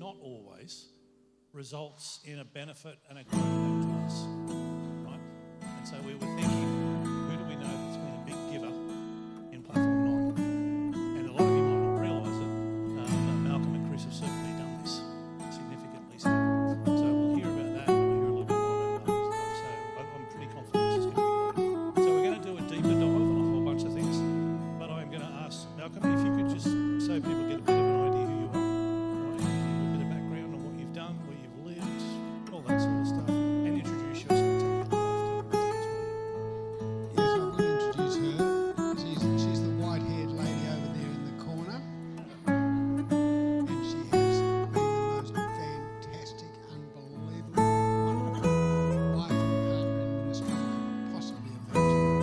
not always, results in a benefit and a growth back to us, right? And so we were thinking, who do we know that's been a big giver in Platform 9? And a lot of you might not realise it, but Malcolm and Chris have certainly done this significantly. So we'll hear about that, and we'll hear a little bit more about Malcolm's life. So I'm pretty confident this is going to be great. So we're going to do a deeper dive on a whole bunch of things, but I'm going to ask Malcolm if you could just, so people get a bit of an idea who you are, right? Give a bit of background on what you've done, where you've lived, all that sort of stuff, and introduce your spectacular life to everybody as well. Yes, I'm going to introduce her. She's the white-haired lady over there in the corner, and she has been the most fantastic, unbelievable, wonderful wife and partner in ministry I could possibly imagine.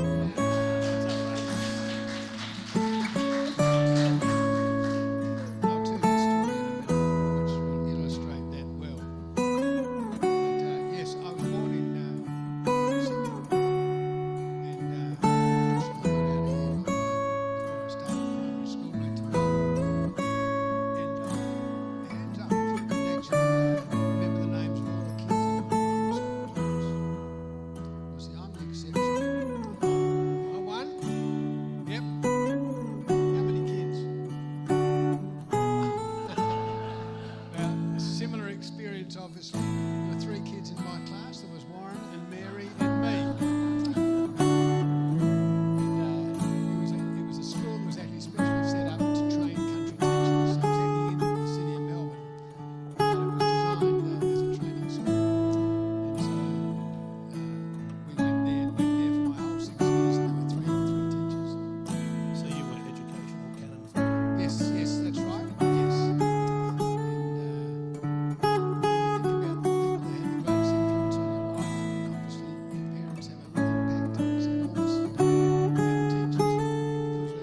I'll tell you a story in a minute which will illustrate that well. But yes, I was born in Sydney, and unfortunately I got out of here before I started primary school, went to Melbourne, and hands up if you could actually remember the names of all the kids in my primary school class. Well, see, I'm the exception. I won? Yep. How many kids? Well, a similar experience, obviously. There were 3 kids in my class. There was Warren and Mary and me. And it was a school that was actually specially set up to train country teachers. So it was at the end of the city of Melbourne. And it was designed as a training school. And so we went there for my whole 6 years, and there were 3 teachers. So you were educational canon for Yes, that's right. Yes. And when you think about the people that had the greatest influence on your life, obviously your parents have an impact. It's enormous. And teachers,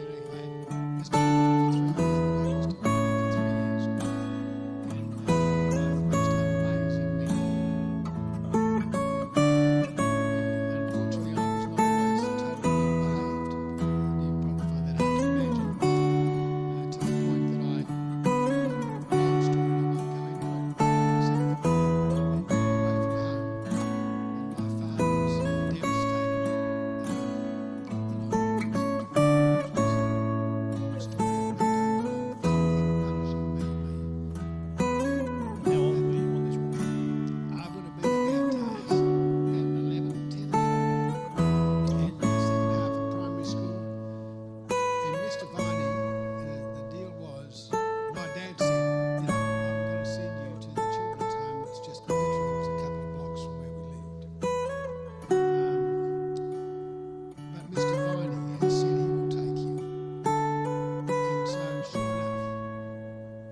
because they had, especially for 3 years, they used to work for 3 years. And both most amazing men. Unfortunately, I was not always totally well behaved. You probably find that hard to imagine. To the point that I, long story, I won't go into it, for some of the went away from home, and my father was devastated that I was into it. Long story, I won't go into it. Punishing me. How old were you on this one? I would have been about 11, 10, 11, and the second half of primary school. And Mr. Viney, the deal was, my dad said, I'm going to send you to the children's home. It's just literally, it was a couple of blocks from where we lived. But Mr. Viney has said he will take you. And so, sure enough,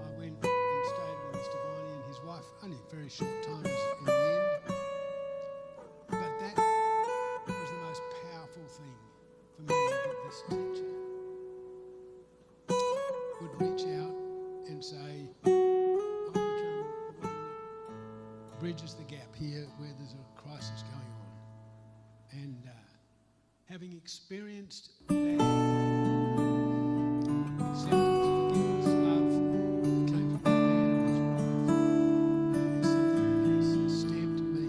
I went and stayed with Mr. Viney and his wife, only a very short time in the end. But that was the most powerful thing for me, that this teacher would reach out and say, I'm the drummer that bridges the gap here where there's a crisis going on. And having experienced that acceptance, forgiveness, love that came from that man and his wife is something that has stamped me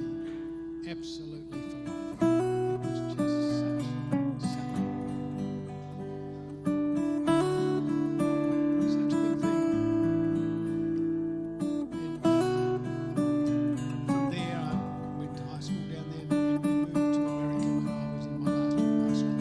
absolutely for life. It was just such a big thing. And from there, I went to high school down there, and we moved to America when I was in my last year of high school.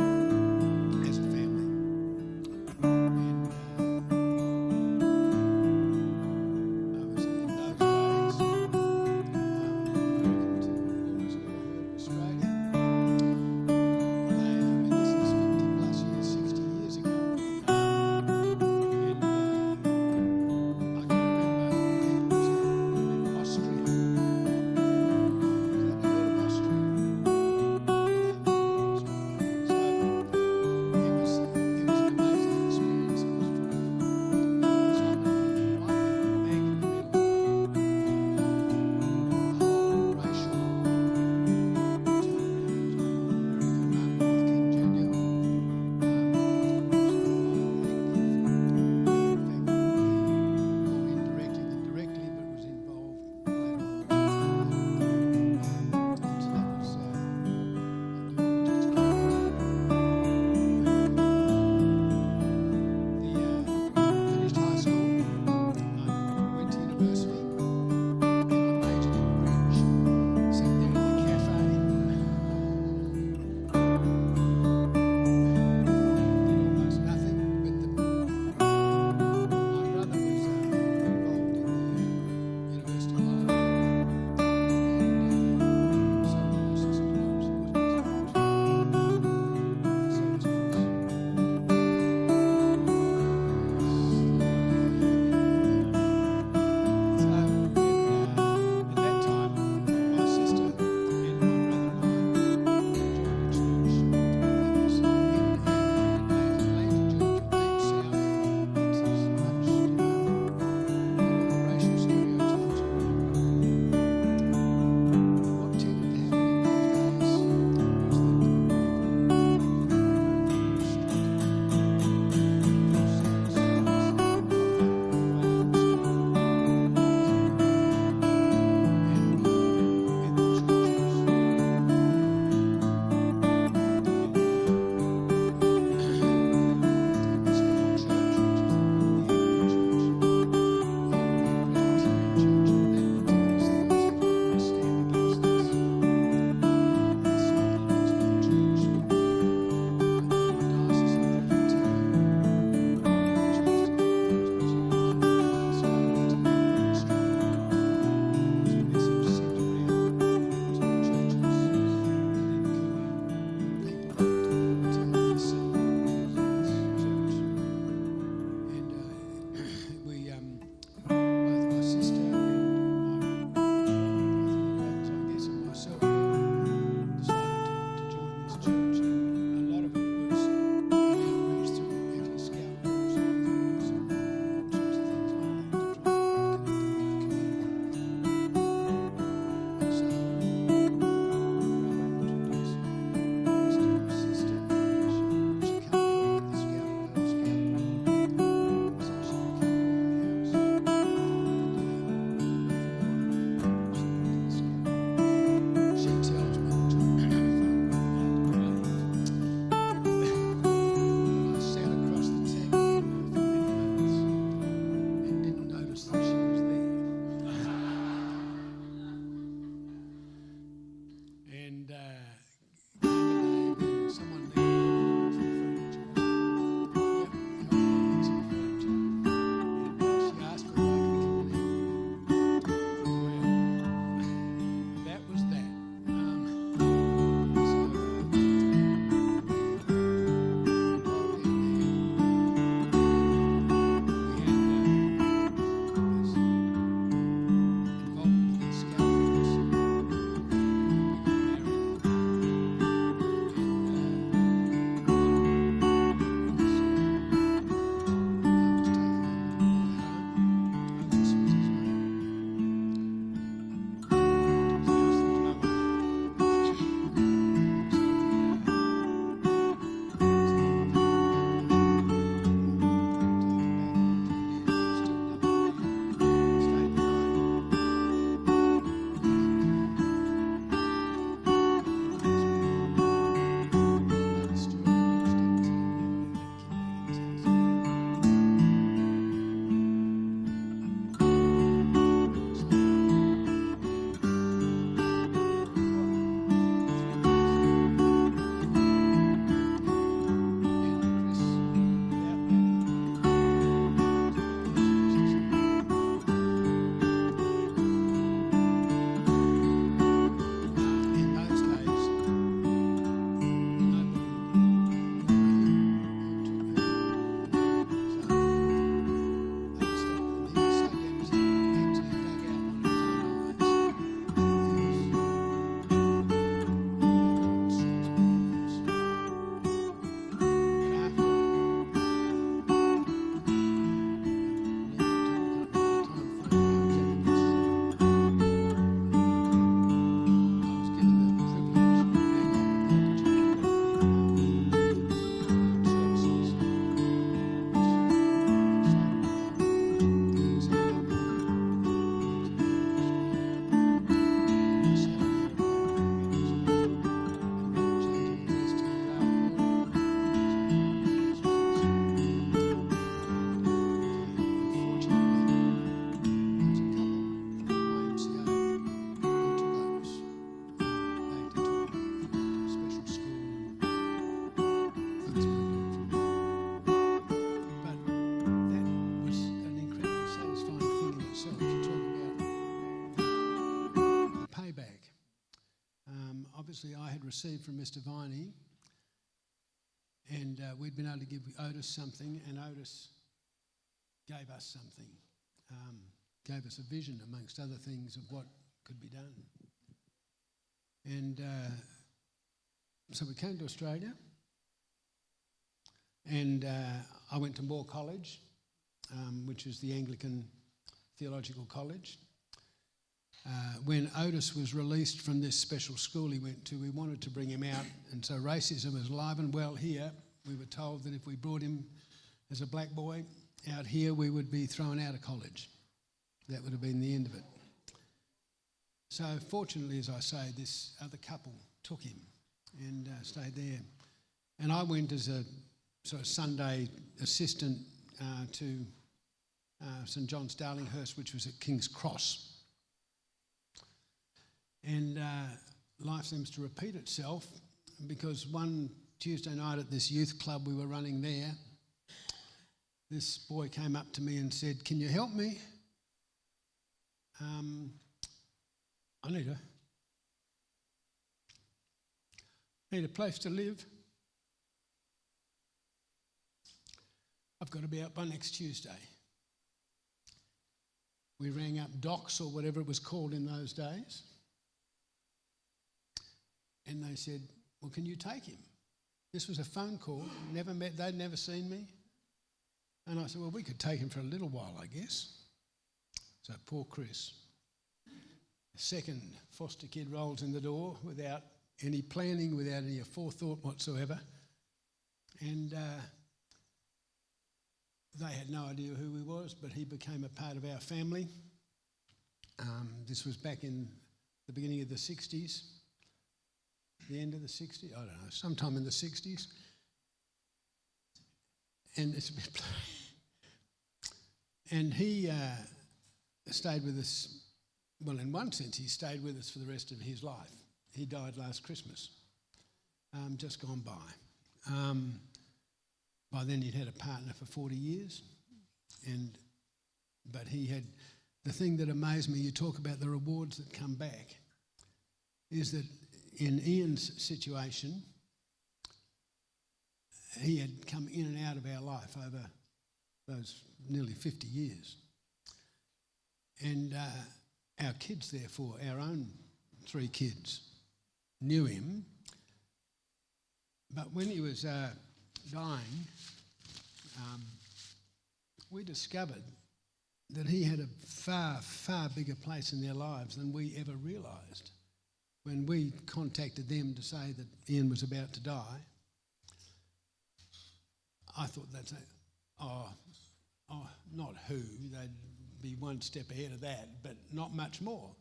received from Mr. Viney, and we'd been able to give Otis something, and Otis gave us something, gave us a vision amongst other things of what could be done. And so we came to Australia, and I went to Moore College, which is the Anglican Theological College. When Otis was released from this special school he went to, we wanted to bring him out, and so racism is alive and well here. We were told that if we brought him as a black boy out here, we would be thrown out of college. That would have been the end of it. So fortunately, as I say, this other couple took him and stayed there. And I went as a sort of Sunday assistant to St John's Darlinghurst, which was at King's Cross. And life seems to repeat itself, because one Tuesday night at this youth club we were running there, this boy came up to me and said, "Can you help me? I need a place to live. I've got to be out by next Tuesday." We rang up Docs, or whatever it was called in those days, and they said, "Well, can you take him?" This was a phone call, never met, they'd never seen me. And I said, "Well, we could take him for a little while, I guess." So poor Chris, second foster kid, rolls in the door without any planning, without any forethought whatsoever. And they had no idea who he was, but he became a part of our family. This was back in the beginning of the 60s, the end of the 60s, I don't know, sometime in the 60s. And it's a bit and he stayed with us. Well, in one sense, he stayed with us for the rest of his life. He died last Christmas, just gone by. By then, he'd had a partner for 40 years. But he had, the thing that amazed me, you talk about the rewards that come back, is that in Ian's situation, he had come in and out of our life over those nearly 50 years. And our kids, therefore, our own 3 kids, knew him. But when he was dying, we discovered that he had a far, far bigger place in their lives than we ever realised. When we contacted them to say that Ian was about to die, I thought they'd say, oh, not who, they'd be one step ahead of that, but not much more.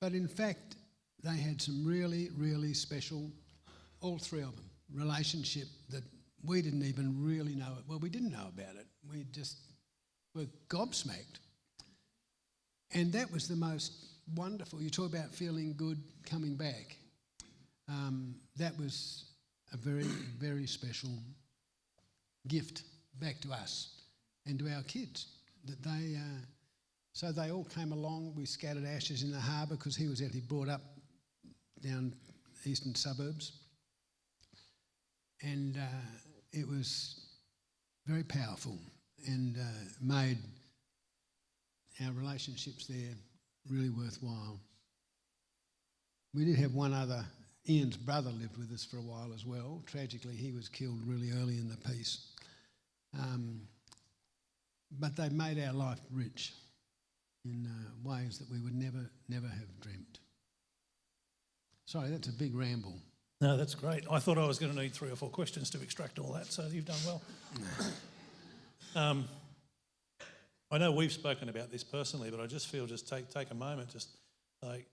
But in fact, they had some really, really special, all 3 of them, relationship that we didn't even really know it. Well, we didn't know about it. We just were gobsmacked. And that was the most wonderful. You talk about feeling good coming back. That was a very, very special gift back to us and to our kids. That they, so they all came along. We scattered ashes in the harbour because he was actually brought up down eastern suburbs. And it was very powerful and made our relationships there really worthwhile. We did have one other, Ian's brother lived with us for a while as well. Tragically, he was killed really early in the piece. But they made our life rich in ways that we would never have dreamt. Sorry, that's a big ramble. No, that's great. I thought I was going to need 3 or 4 questions to extract all that, so you've done well. I know we've spoken about this personally, but I just feel take a moment, just like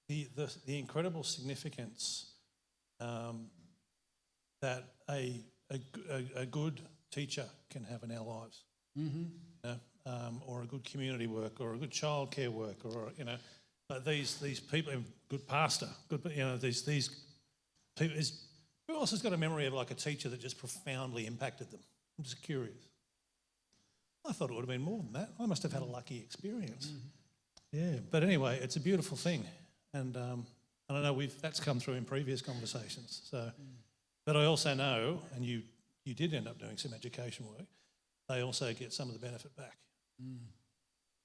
the incredible significance that a good teacher can have in our lives, or a good community worker, or a good childcare worker, or like these people, good pastor, good these people. Who else has got a memory of like a teacher that just profoundly impacted them? I'm just curious. I thought it would have been more than that. I must have had a lucky experience. Yeah, but anyway, it's a beautiful thing. And And I know that's come through in previous conversations. So, but I also know, and you did end up doing some education work, they also get some of the benefit back.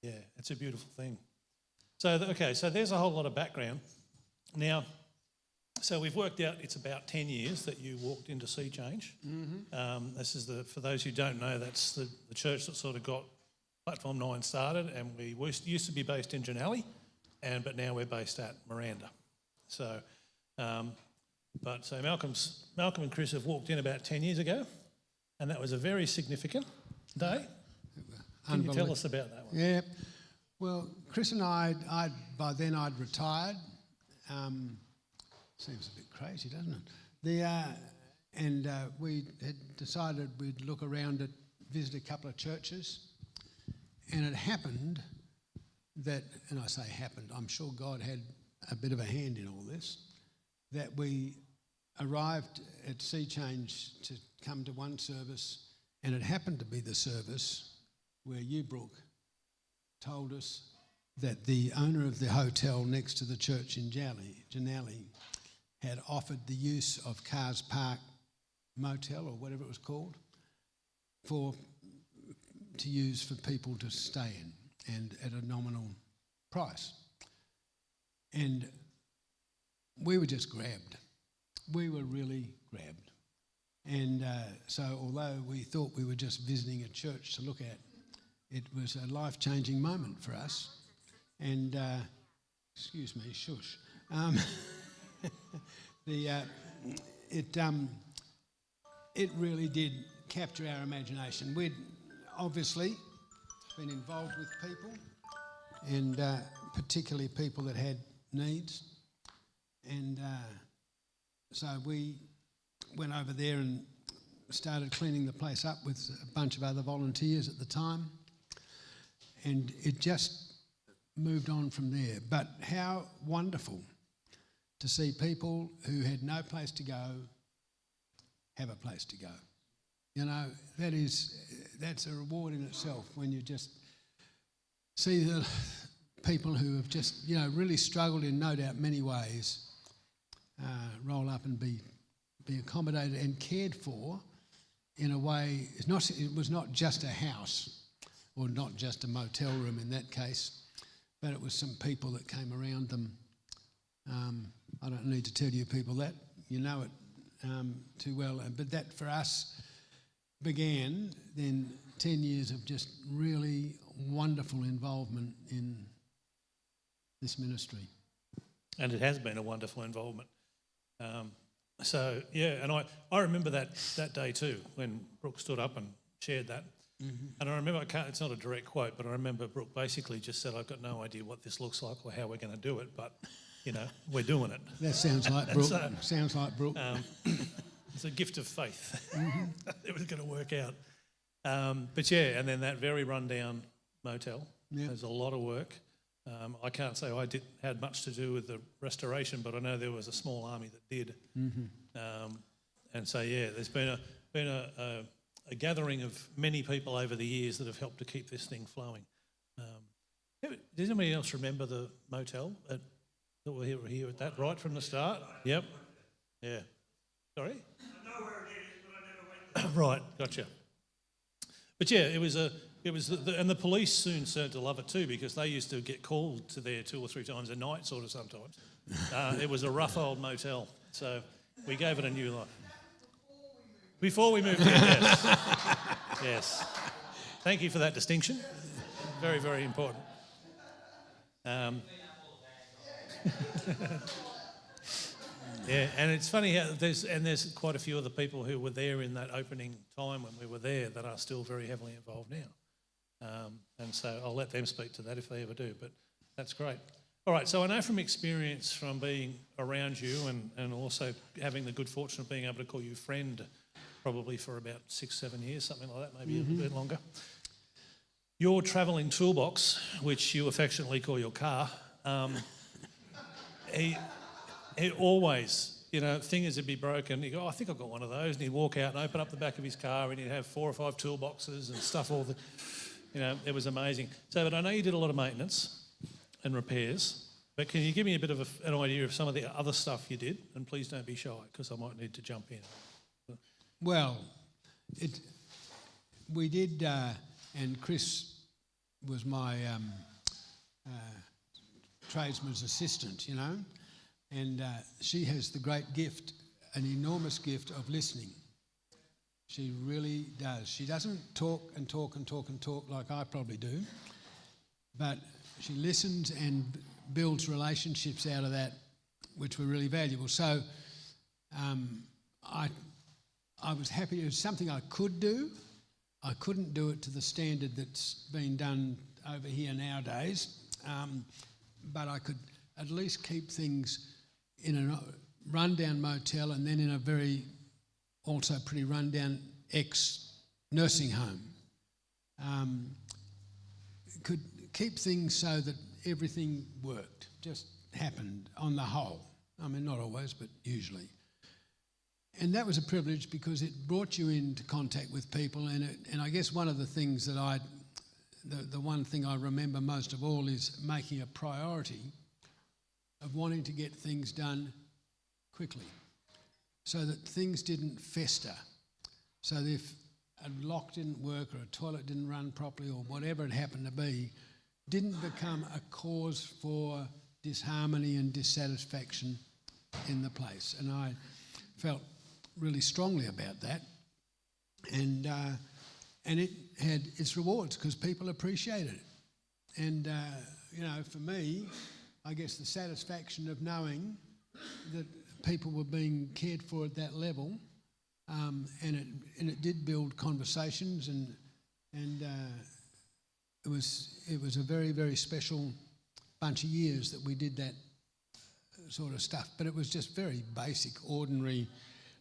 Yeah, it's a beautiful thing. So, so there's a whole lot of background. Now, so we've worked out it's about 10 years that you walked into Sea Change. This is for those who don't know, that's the church that sort of got Platform 9 started, and we used to be based in Janelli, but now we're based at Miranda. So, so Malcolm and Chris have walked in about 10 years ago, and that was a very significant day. Can you tell us about that one? Yeah. Well, Chris and by then I'd retired. Seems a bit crazy, doesn't it? We had decided we'd look around at, visit a couple of churches, and it happened that, and I say happened, I'm sure God had a bit of a hand in all this, that we arrived at Sea Change to come to one service, and it happened to be the service where you, Brooke, told us that the owner of the hotel next to the church in Janelli had offered the use of Cars Park Motel, or whatever it was called, to use for people to stay in, and at a nominal price. And we were just grabbed. We were really grabbed. And so although we thought we were just visiting a church to look at, it was a life-changing moment for us. And, excuse me, shush. It really did capture our imagination. We'd obviously been involved with people, and particularly people that had needs. And so we went over there and started cleaning the place up with a bunch of other volunteers at the time. And it just moved on from there. But how wonderful to see people who had no place to go have a place to go. You know, that's a reward in itself when you just see the people who have just, really struggled in no doubt many ways, roll up and be accommodated and cared for in a way. It was not just a house or not just a motel room in that case, but it was some people that came around them. I don't need to tell you people that, you know it too well, but that for us began then 10 years of just really wonderful involvement in this ministry. And it has been a wonderful involvement. And I remember that day too, when Brooke stood up and shared that. Mm-hmm. And I remember, it's not a direct quote, but I remember Brooke basically just said, I've got no idea what this looks like or how we're going to do it, but, we're doing it. That sounds like Brooke. Sounds like Brooke. It's a gift of faith. Mm-hmm. It was going to work out. And then that very rundown motel. Yep. There's a lot of work. I can't say I had much to do with the restoration, but I know there was a small army that did. Mm-hmm. There's been a gathering of many people over the years that have helped to keep this thing flowing. Does anybody else remember the motel that were here at that right from the start? Yep. Yeah. Sorry? I know where it is, but I never went there. Right, gotcha. But and the police soon started to love it too, because they used to get called to there 2 or 3 times a night, sort of sometimes. It was a rough old motel, so we gave it a new life. Before we moved in, yes. Yes. Thank you for that distinction. Very, very important. Yeah, and it's funny how there's quite a few of the people who were there in that opening time when we were there that are still very heavily involved now. And so I'll let them speak to that if they ever do, but that's great. All right, so I know from experience from being around you and also having the good fortune of being able to call you friend probably for about 6-7 years, something like that, maybe a bit longer. Your travelling toolbox, which you affectionately call your car, he always, things would be broken. He'd go, I think I've got one of those. And he'd walk out and open up the back of his car and he'd have 4 or 5 toolboxes and stuff all the, it was amazing. So, but I know you did a lot of maintenance and repairs. But can you give me a bit of an idea of some of the other stuff you did? And please don't be shy, because I might need to jump in. Well, we did, and Chris was my tradesman's assistant, you know, and she has the great gift, an enormous gift of listening. She really does. She doesn't talk and talk and talk and talk like I probably do, but she listens and builds relationships out of that, which were really valuable. So I was happy. It was something I could do. I couldn't do it to the standard that's been done over here nowadays, but I could at least keep things in a rundown motel and then in a very also pretty rundown ex-nursing home. Could keep things so that everything worked, just happened on the whole. I mean, not always, but usually. And that was a privilege because it brought you into contact with people, and I guess one of the things that the one thing I remember most of all is making a priority of wanting to get things done quickly so that things didn't fester. So that if a lock didn't work or a toilet didn't run properly or whatever it happened to be, didn't become a cause for disharmony and dissatisfaction in the place. And I felt really strongly about that. And it had its rewards because people appreciated it. And, you know, for me, I guess the satisfaction of knowing that people were being cared for at that level, and it did build conversations, and it was a very, very special bunch of years that we did that sort of stuff. But it was just very basic, ordinary,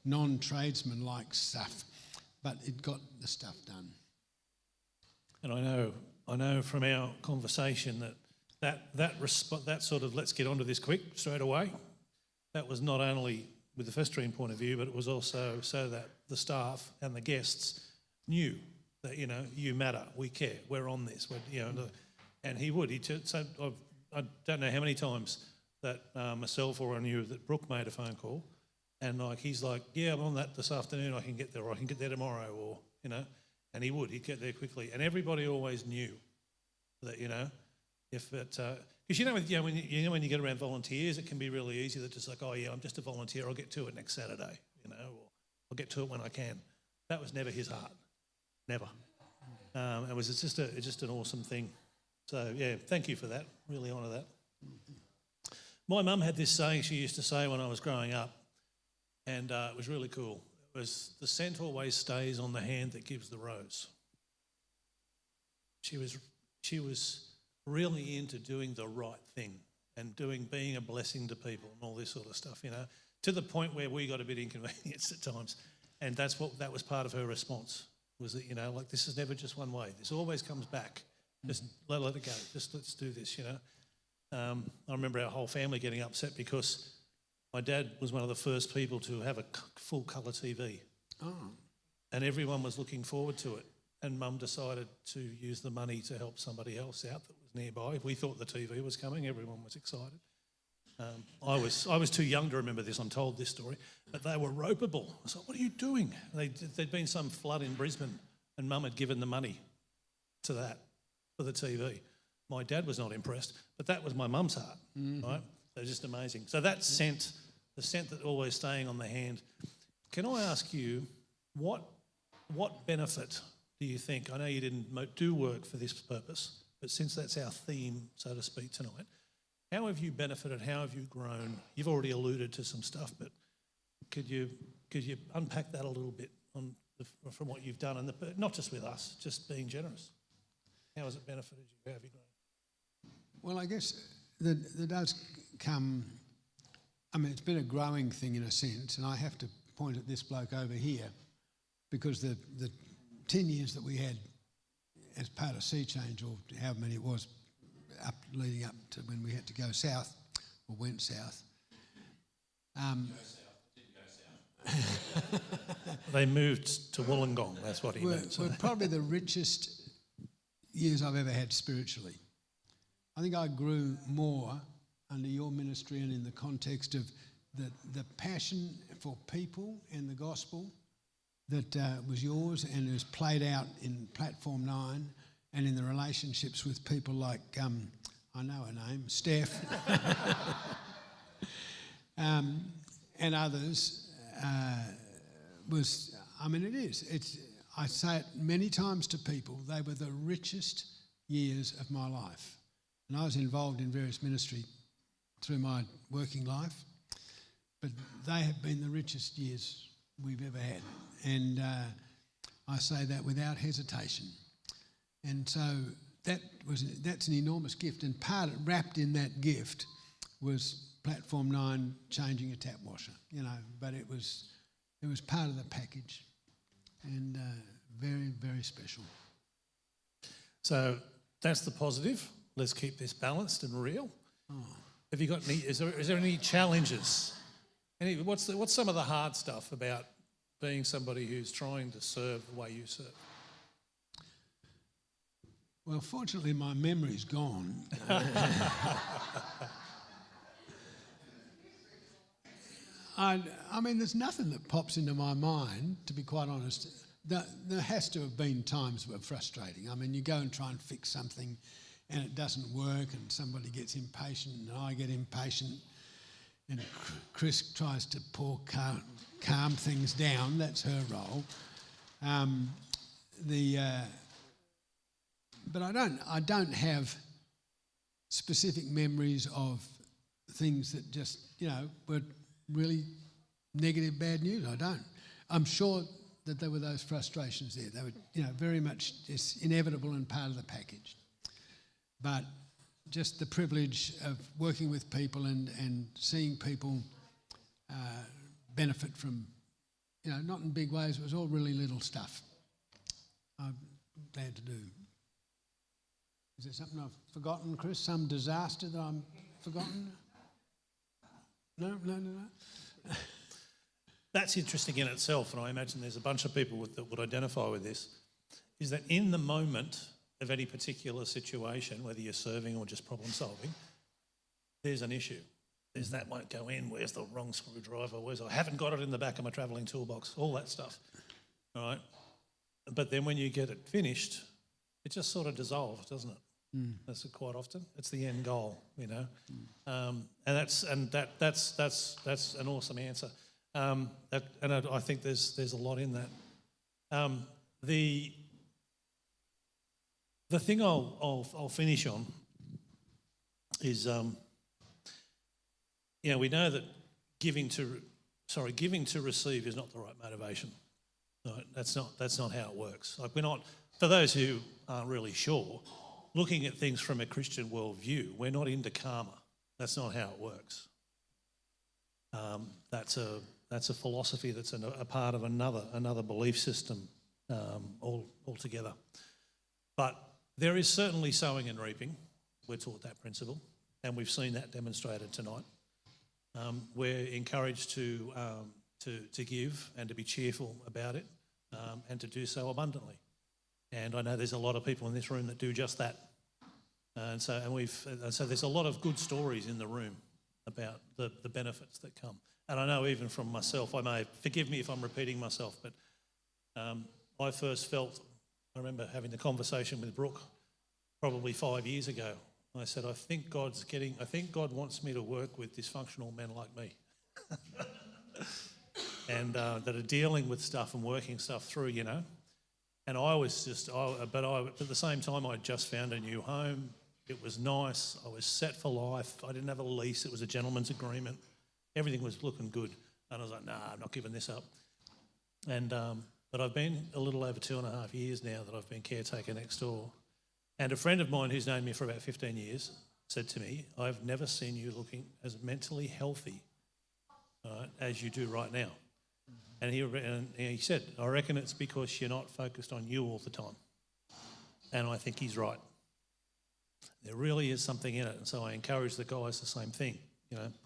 non-tradesman-like stuff. But it got the stuff done. And I know from our conversation that sort of let's get onto this quick straight away, that was not only with the Festrine point of view, but it was also so that the staff and the guests knew that, you know, you matter, we care, we're on this, and he would. So I don't know how many times that myself or I knew that Brooke made a phone call, and he's like, yeah, I'm on that this afternoon, I can get there, or I can get there tomorrow, or, you know, and he'd get there quickly. And everybody always knew that, you know, if it, because when you get around volunteers, it can be really easy that just like, oh yeah, I'm just a volunteer, I'll get to it next Saturday, you know, or I'll get to it when I can. That was never his heart, never. It was just an awesome thing. So yeah, thank you for that. Really honour that. My mum had this saying she used to say when I was growing up, and it was really cool. It was, the scent always stays on the hand that gives the rose. She was really into doing the right thing and being a blessing to people and all this sort of stuff, you know, to the point where we got a bit inconvenienced at times. And that was part of her response, was that, you know, like, this is never just one way. This always comes back. Just let it go. Just let's do this, you know. I remember our whole family getting upset because my dad was one of the first people to have a full colour TV. Oh. And everyone was looking forward to it. And Mum decided to use the money to help somebody else out that was nearby. We thought the TV was coming. Everyone was excited. I was too young to remember this. I'm told this story. But they were ropeable. I was like, what are you doing? There'd been some flood in Brisbane and Mum had given the money to that for the TV. My dad was not impressed, but that was my mum's heart, right? So just amazing. So that scent, the scent that always staying on the hand. Can I ask you, what benefit do you think? I know you didn't do work for this purpose, but since that's our theme, so to speak, tonight, how have you benefited? How have you grown? You've already alluded to some stuff, but could you unpack that a little bit from what you've done, and not just with us, just being generous? How has it benefited you? How have you grown? Well, I guess there does come, I mean, it's been a growing thing in a sense, and I have to point at this bloke over here because the 10 years that we had as part of Sea Change, or however many it was, leading up to when we had to go south, or went south. They moved to Wollongong, that's what he meant. Were probably the richest years I've ever had spiritually. I think I grew more under your ministry and in the context of the passion for people and the gospel that was yours and was played out in Platform 9 and in the relationships with people like, I know her name, Steph, and others, it is. I say it many times to people, they were the richest years of my life. And I was involved in various ministry through my working life, but they have been the richest years we've ever had. And I say that without hesitation. And so that's an enormous gift. And wrapped in that gift was Platform 9 changing a tap washer, but it was part of the package, and very, very special. So That's the positive. Let's keep this balanced and real. Have you got any? Is there any challenges? What's some of the hard stuff about being somebody who's trying to serve the way you serve? Well, fortunately, my memory's gone. There's nothing that pops into my mind, to be quite honest. There has to have been times that were frustrating. You go and try and fix something and it doesn't work and somebody gets impatient and I get impatient and Chris tries to calm things down. That's her role. But I don't have specific memories of things that just, were really negative, bad news. I don't. I'm sure that there were those frustrations there. They were, very much just inevitable and part of the package. But just the privilege of working with people and seeing people benefit from, not in big ways, it was all really little stuff. I'm glad to do. Is there something I've forgotten, Chris? Some disaster that I'm forgotten? No. That's interesting in itself, and I imagine there's a bunch of people that would identify with this, is that in the moment of any particular situation, whether you're serving or just problem solving, there's an issue. There's that won't go in, where's the wrong screwdriver, I haven't got it in the back of my travelling toolbox, all that stuff, all right? But then when you get it finished, it just sort of dissolves, doesn't it? That's it quite often. It's the end goal, and that's an awesome answer. I think there's a lot in that. The thing I'll finish on is we know that giving to receive is not the right motivation. Right? That's not how it works. Like, we're not, for those who aren't really sure, looking at things from a Christian worldview, we're not into karma. That's not how it works. That's a philosophy that's a part of another belief system altogether. But there is certainly sowing and reaping. We're taught that principle, and we've seen that demonstrated tonight. We're encouraged to give and to be cheerful about it, and to do so abundantly. And I know there's a lot of people in this room that do just that. And so there's a lot of good stories in the room about the benefits that come. And I know even from myself, forgive me if I'm repeating myself, but I first I remember having the conversation with Brooke probably 5 years ago. I said, I think God wants me to work with dysfunctional men like me. And that are dealing with stuff and working stuff through, And I was but at the same time, I just found a new home. It was nice. I was set for life. I didn't have a lease. It was a gentleman's agreement. Everything was looking good. And I was like, nah, I'm not giving this up. And but I've been a little over 2.5 years now that I've been caretaker next door. And a friend of mine who's known me for about 15 years said to me, I've never seen you looking as mentally healthy as you do right now. And he said, I reckon it's because you're not focused on you all the time. And I think he's right. There really is something in it. And so I encourage the guys the same thing.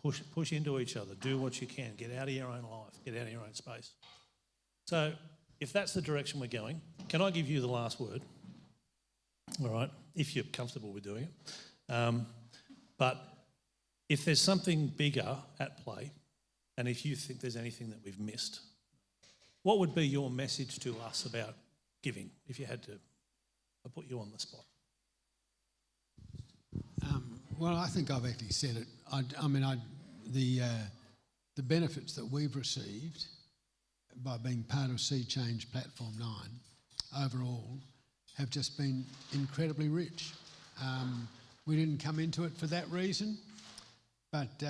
Push into each other. Do what you can. Get out of your own life. Get out of your own space. So if that's the direction we're going, can I give you the last word? All right, if you're comfortable with doing it. But if there's something bigger at play, and if you think there's anything that we've missed, what would be your message to us about giving, if you had to? I put you on the spot. Well, I think I've actually said it. The benefits that we've received by being part of Sea Change Platform 9 overall have just been incredibly rich. We didn't come into it for that reason, but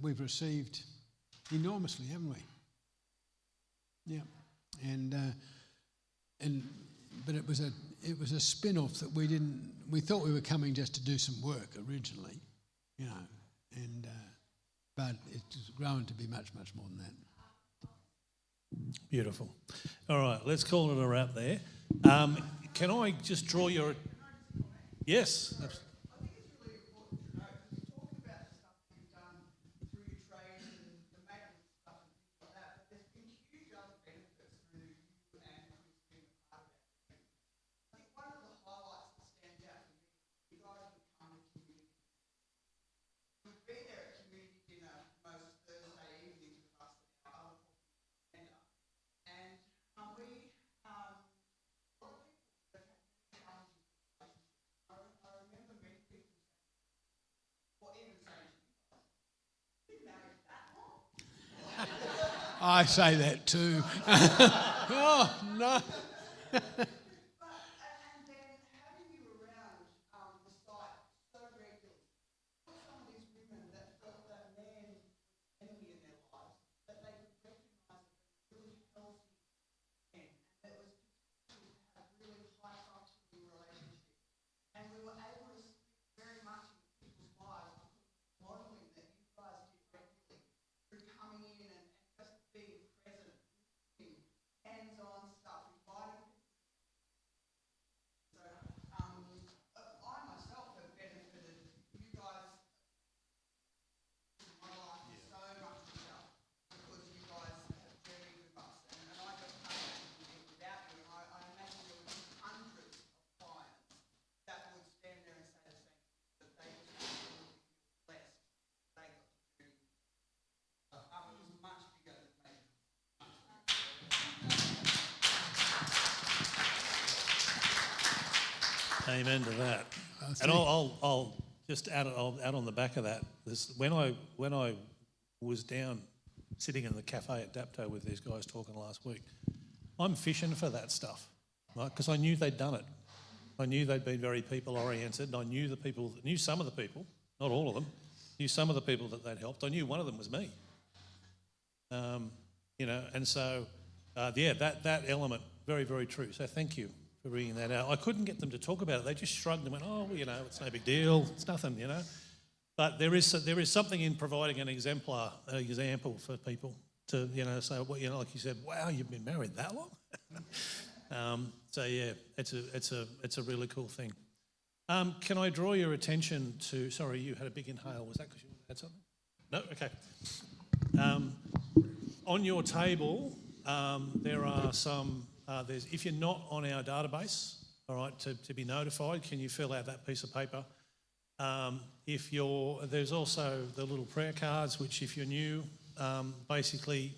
we've received enormously, haven't we? Yeah, but it was a spin-off that we thought we were coming just to do some work originally, you know, but it's grown to be much, much more than that. Beautiful. All right, let's call it a wrap there. Can I just draw your... Yes. I think it's really important to know, because you talk about the stuff that you've done through your trade and the maintenance stuff and things like that, but there's been huge other benefits through you and Chris being a part of that team. I think one of the highlights that stands out for me is you guys have become a community. We've been there at community dinner most Thursday evenings with us and our other agenda, and we a lot of people that have had challenges with relationships. I remember many people saying, or even saying to me, "You married that long?" I say that too. Oh, no. And then having you around the site so regularly, for some of these women that felt that man was an enemy in their lives, that they would recognise that they were really healthy men, and that it was potential to have really high functioning relationships. And we were able to speak very much into people's lives because of the modelling that you guys did regularly through coming in and just being present, doing hands-on stuff, inviting people. So I myself have benefited. You guys in my life is so much bigger because you guys have journeyed with us, and I just can't imagine without you. And I imagine there would be hundreds of clients that would stand there and say the same thing, that they just absolutely feel blessed they got to journey. It was much bigger than me. Amen to that. And I'll just add on the back of that. When I was down sitting in the cafe at Dapto with these guys talking last week, I'm fishing for that stuff, right? Because I knew they'd done it. I knew they'd been very people oriented, and I knew some of the people, not all of them, knew some of the people that they'd helped. I knew one of them was me. And so that element, very, very true. So thank you for bringing that out. I couldn't get them to talk about it. They just shrugged and went, "Oh, well, it's no big deal. It's nothing, But there is something in providing an example for people to, say, well, like you said, wow, you've been married that long? It's a really cool thing. Can I draw your attention to, sorry, you had a big inhale. Was that because you had something? No? Okay. On your table, there are some, if you're not on our database, all right, to be notified, can you fill out that piece of paper? There's also the little prayer cards, which if you're new, basically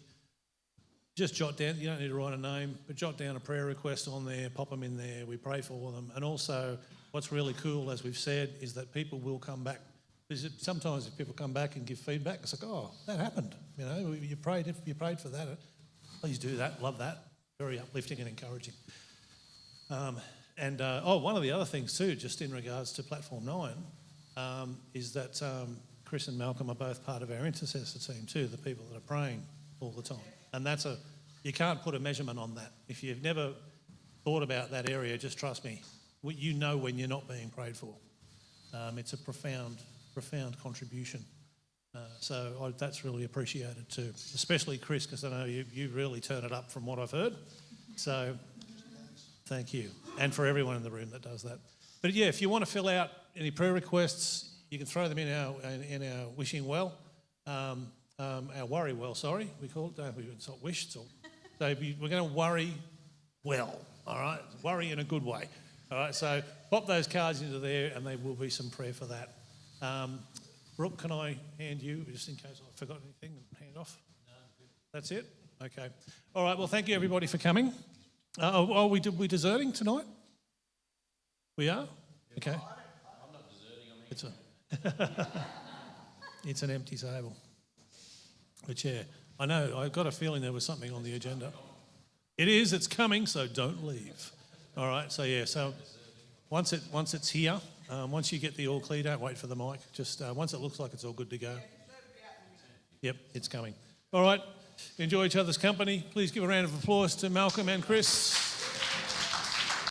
just jot down, you don't need to write a name, but jot down a prayer request on there, pop them in there, we pray for them. And also what's really cool, as we've said, is that people will come back. Because sometimes if people come back and give feedback, it's like, oh, that happened. You prayed for that. Please do that. Love that. Very uplifting and encouraging. One of the other things too, just in regards to Platform 9, is that Chris and Malcolm are both part of our intercessor team too, the people that are praying all the time. And you can't put a measurement on that. If you've never thought about that area, just trust me, you know when you're not being prayed for. It's a profound contribution. So that's really appreciated too, especially Chris, because I know you really turn it up from what I've heard. So thank you. And for everyone in the room that does that. But yeah, if you want to fill out any prayer requests, you can throw them in our wishing well, our worry well, sorry, we call it, don't we? It's not wish, so we're going to worry well, all right? Worry in a good way, all right? So pop those cards into there and there will be some prayer for that. Brooke, can I hand you, just in case I forgot anything, and hand off? No. That's it? Okay. All right, well, thank you, everybody, for coming. Are we deserting tonight? We are? Okay. I'm not deserting. It's an empty table. The chair. I know, I've got a feeling there was something on the agenda. It is, it's coming, so don't leave. All right, so yeah, so once it's here, once you get the all clear, don't wait for the mic. Just once it looks like it's all good to go. Yep, it's coming. All right, enjoy each other's company. Please give a round of applause to Malcolm and Chris.